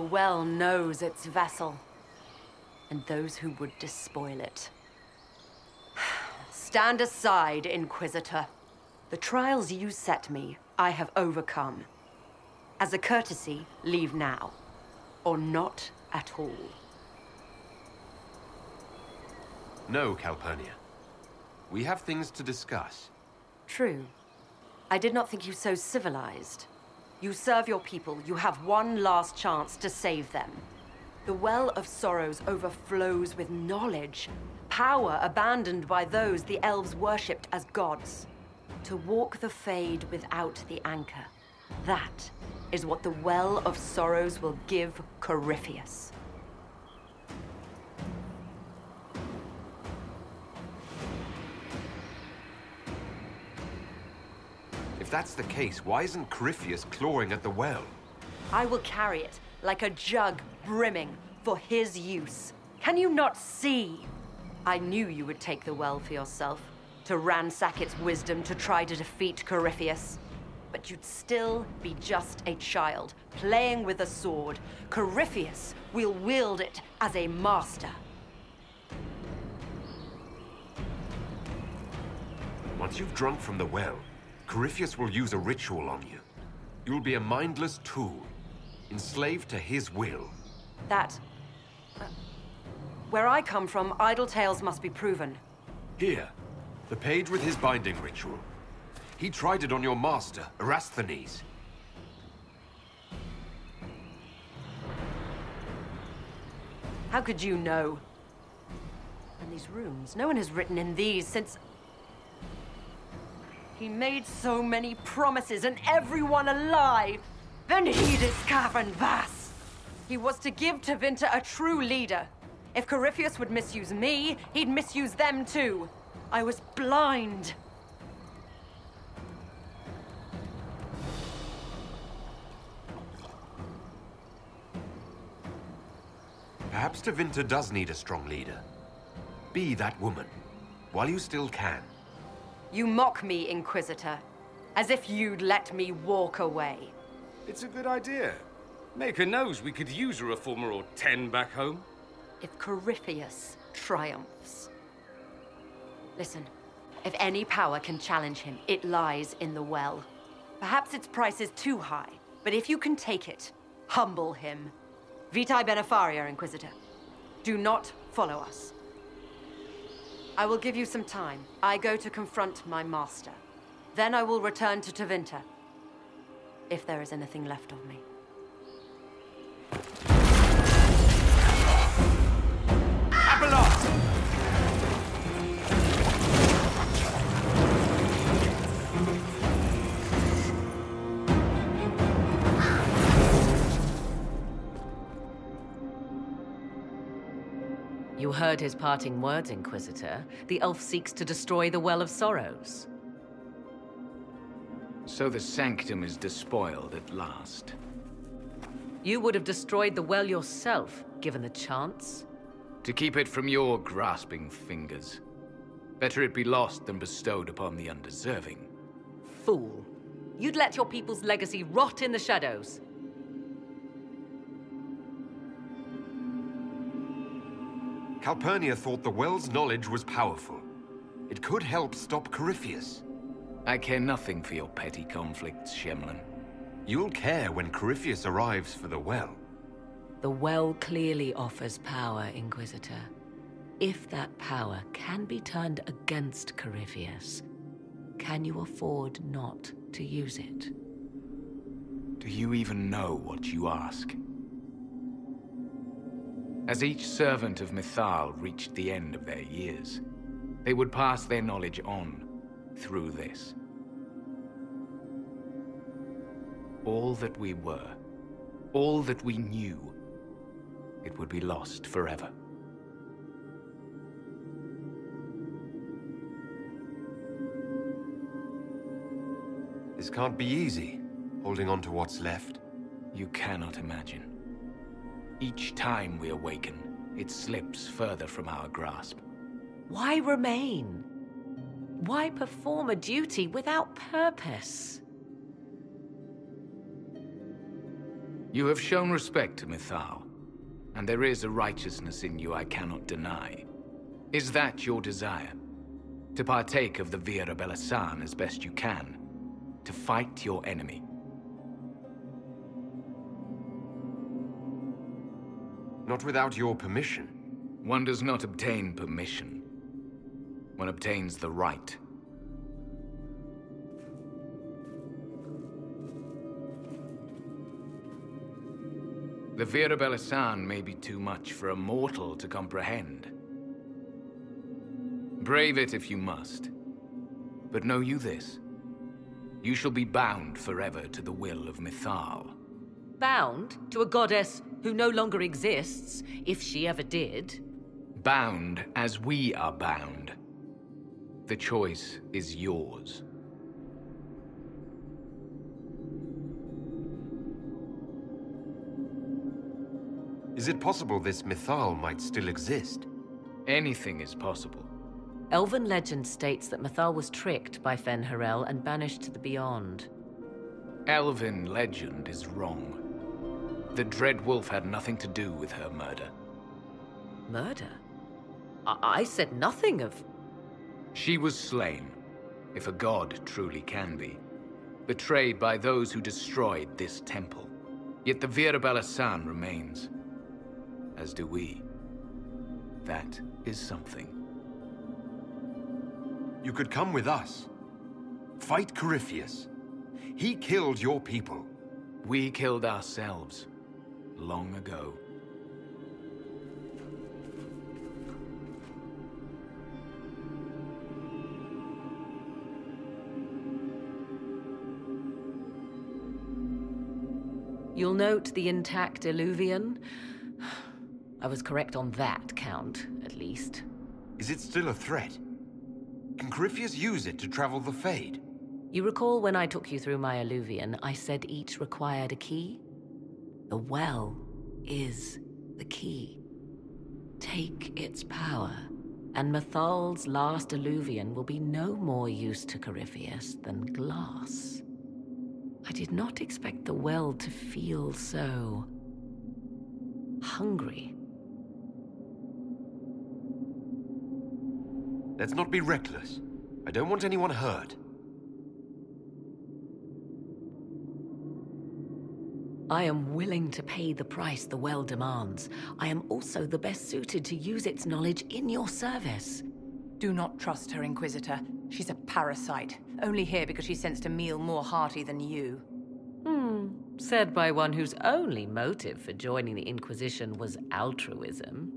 well knows its vessel, and those who would despoil it. Stand aside, Inquisitor. The trials you set me, I have overcome. As a courtesy, leave now, or not at all. No, Calpurnia. We have things to discuss. True. I did not think you so civilized. You serve your people. You have one last chance to save them. The Well of Sorrows overflows with knowledge, power abandoned by those the elves worshipped as gods. To walk the Fade without the anchor. That is what the Well of Sorrows will give Corypheus. If that's the case, why isn't Corypheus clawing at the well? I will carry it like a jug brimming for his use. Can you not see? I knew you would take the well for yourself, to ransack its wisdom to try to defeat Corypheus. But you'd still be just a child, playing with a sword. Corypheus will wield it as a master. Once you've drunk from the well, Corypheus will use a ritual on you. You'll be a mindless tool, enslaved to his will. Where I come from, idle tales must be proven. Here, the page with his binding ritual. He tried it on your master, Erasthenes. How could you know? And these runes, no one has written in these since... He made so many promises, and everyone alive! Then Venidus Cavern Vass! He was to give Tevinter a true leader. If Corypheus would misuse me, he'd misuse them too. I was blind. Perhaps Tevinter does need a strong leader. Be that woman, while you still can. You mock me, Inquisitor, as if you'd let me walk away. It's a good idea. Maker knows we could use a reformer or 10 back home. If Corypheus triumphs. Listen, if any power can challenge him, it lies in the well. Perhaps its price is too high, but if you can take it, humble him. Vitae Benefaria, Inquisitor. Do not follow us. I will give you some time. I go to confront my master. Then I will return to Tevinter, if there is anything left of me. You heard his parting words, Inquisitor. The elf seeks to destroy the Well of Sorrows. So the Sanctum is despoiled at last. You would have destroyed the well yourself, given the chance. To keep it from your grasping fingers. Better it be lost than bestowed upon the undeserving. Fool. You'd let your people's legacy rot in the shadows. Calpurnia thought the well's knowledge was powerful. It could help stop Corypheus. I care nothing for your petty conflicts, Shemlin. You'll care when Corypheus arrives for the well. The well clearly offers power, Inquisitor. If that power can be turned against Corypheus, can you afford not to use it? Do you even know what you ask? As each servant of Mythal reached the end of their years, they would pass their knowledge on through this. All that we were, all that we knew, it would be lost forever. This can't be easy, holding on to what's left. You cannot imagine. Each time we awaken, it slips further from our grasp. Why remain? Why perform a duty without purpose? You have shown respect to Mythal, and there is a righteousness in you I cannot deny. Is that your desire? To partake of the Vira Belasan as best you can? To fight your enemy? Not without your permission. One does not obtain permission. One obtains the right. The Vira Belasan may be too much for a mortal to comprehend. Brave it if you must. But know you this. You shall be bound forever to the will of Mythal. Bound to a goddess who no longer exists, if she ever did. Bound as we are bound. The choice is yours. Is it possible this Mythal might still exist? Anything is possible. Elven legend states that Mythal was tricked by Fen-Harel and banished to the Beyond. Elven legend is wrong. The Dread Wolf had nothing to do with her murder. Murder? I said nothing of... She was slain, if a god truly can be. Betrayed by those who destroyed this temple. Yet the Vira Belasan remains. As do we. That is something. You could come with us. Fight Corypheus. He killed your people. We killed ourselves. Long ago. You'll note the intact Illuvian. I was correct on that count, at least. Is it still a threat? Can Corypheus use it to travel the Fade? You recall when I took you through my Illuvian, I said each required a key? The well is the key. Take its power, and Mythal's last Illuvian will be no more use to Corypheus than glass. I did not expect the well to feel so... hungry. Let's not be reckless. I don't want anyone hurt. I am willing to pay the price the well demands. I am also the best suited to use its knowledge in your service. Do not trust her, Inquisitor. She's a parasite, only here because she sensed a meal more hearty than you. Said by one whose only motive for joining the Inquisition was altruism.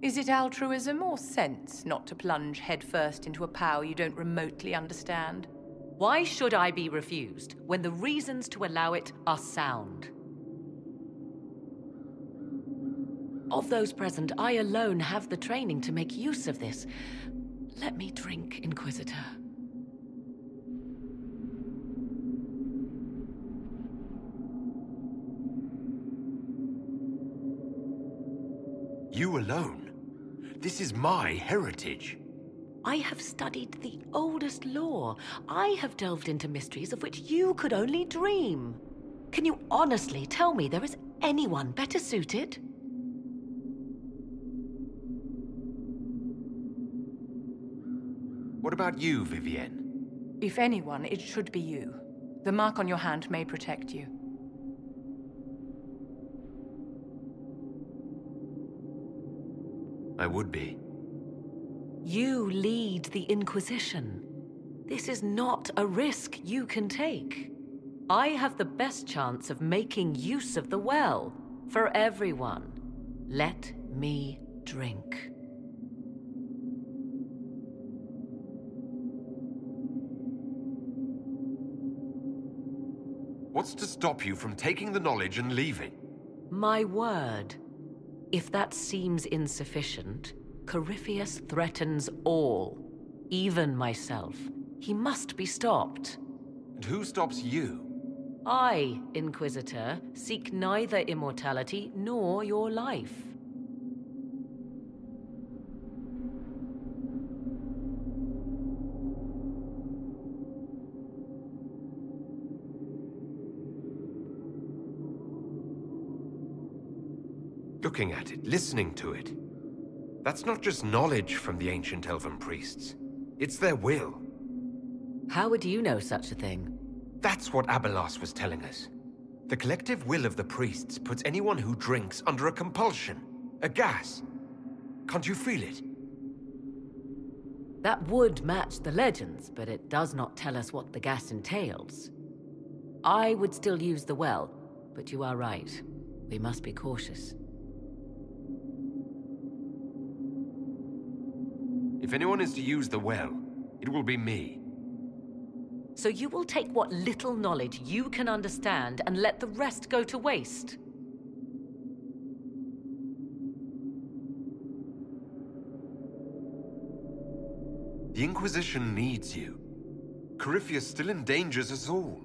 Is it altruism or sense not to plunge headfirst into a power you don't remotely understand? Why should I be refused when the reasons to allow it are sound? Of those present, I alone have the training to make use of this. Let me drink, Inquisitor. You alone? This is my heritage. I have studied the oldest lore. I have delved into mysteries of which you could only dream. Can you honestly tell me there is anyone better suited? What about you, Vivienne? If anyone, it should be you. The mark on your hand may protect you. I would be. You lead the Inquisition. This is not a risk you can take. I have the best chance of making use of the well for everyone. Let me drink. What's to stop you from taking the knowledge and leaving? My word. If that seems insufficient, Corypheus threatens all, even myself. He must be stopped. And who stops you? I, Inquisitor, seek neither immortality nor your life. looking at it, listening to it. That's not just knowledge from the ancient elven priests. It's their will. How would you know such a thing? That's what Abelas was telling us. The collective will of the priests puts anyone who drinks under a compulsion, a gas. Can't you feel it? That would match the legends, but it does not tell us what the gas entails. I would still use the well, but you are right. We must be cautious. If anyone is to use the well, it will be me. So you will take what little knowledge you can understand and let the rest go to waste? The Inquisition needs you. Corypheus still endangers us all.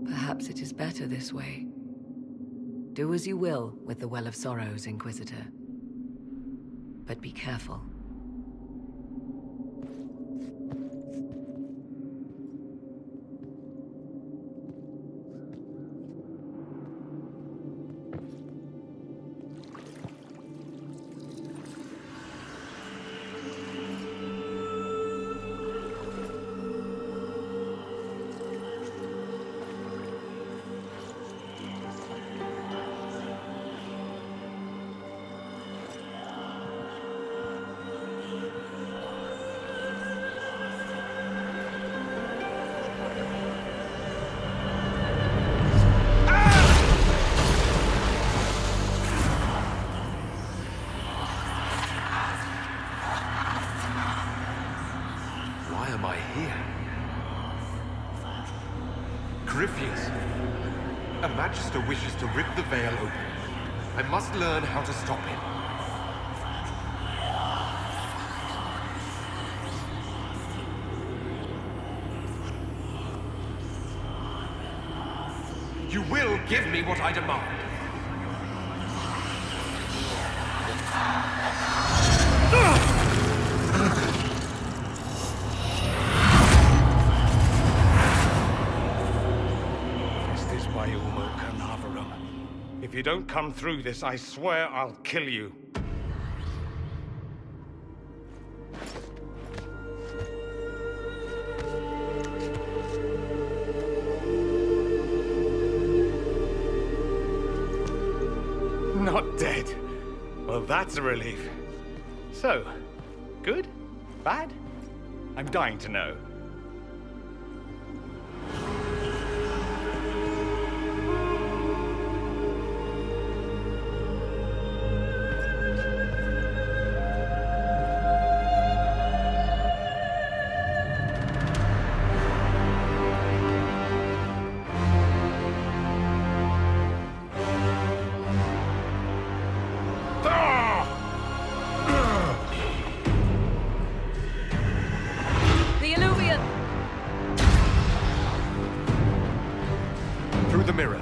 Perhaps it is better this way. Do as you will with the Well of Sorrows, Inquisitor. But be careful. Corypheus, a Magister wishes to rip the veil open. I must learn how to stop him. You will give me what I demand. If you don't come through this, I swear I'll kill you. Not dead. Well, that's a relief. So, good? Bad? I'm dying to know. Through the mirror.